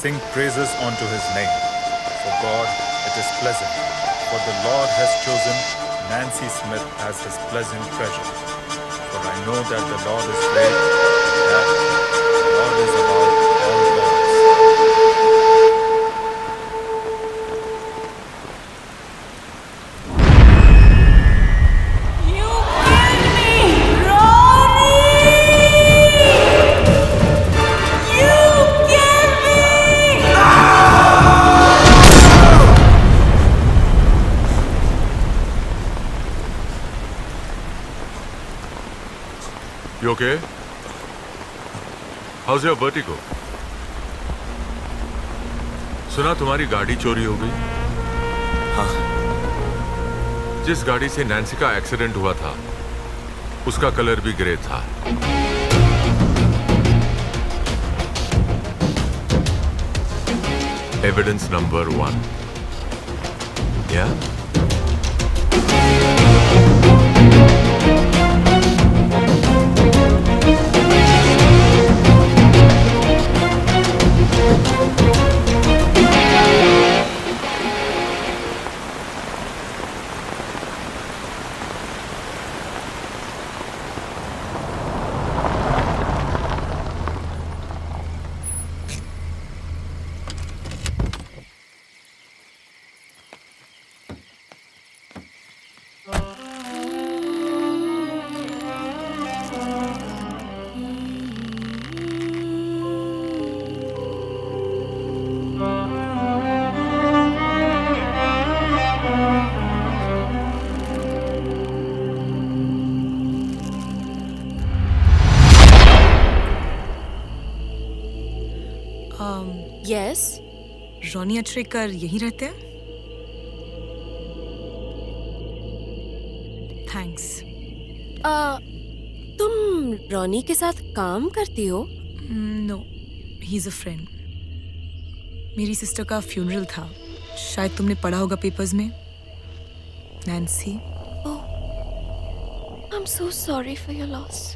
sing praises unto his name. For God, it is pleasant. For the Lord has chosen Nancy Smith as his pleasant treasure. For I know that the Lord is great, that the Lord is above all gods. You killed me, Ronnie! You killed You okay? How's your vertigo? सुना तुम्हारी गाड़ी चोरी हो गई? हाँ। जिस गाड़ी से नैन्सी का एक्सीडेंट हुआ था, उसका कलर भी ग्रे था। Evidence number 1. Yeah? Yes Ronnie Achrekar यहीं रहते हैं? थैंक्स। तुम रॉनी के साथ काम करती हो? No, he is a friend. मेरी सिस्टर का फ्यूनरल था, शायद तुमने पढ़ा होगा पेपर्स में। Nancy. I am so sorry for your loss.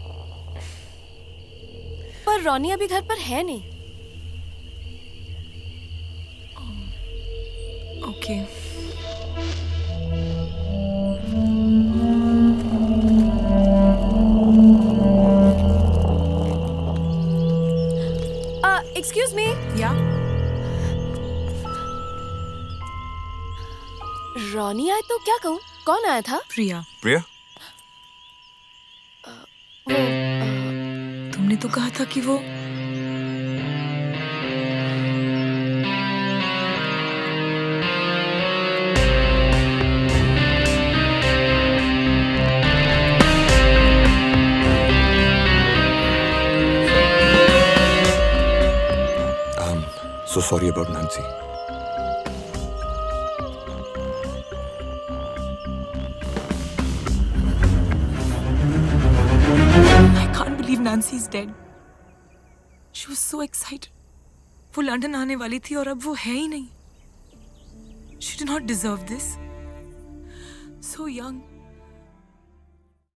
पर रॉनी अभी घर पर है नहीं। Okay. Excuse me. Yeah? Ronnie आए तो क्या कहूँ? कौन आया था? प्रिया। प्रिया? तुमने तो कहा था कि वो So sorry about Nancy. I can't believe Nancy is dead. She was so excited. वो लंदन आने वाली थी और अब वो है ही नहीं. She did not deserve this. So young.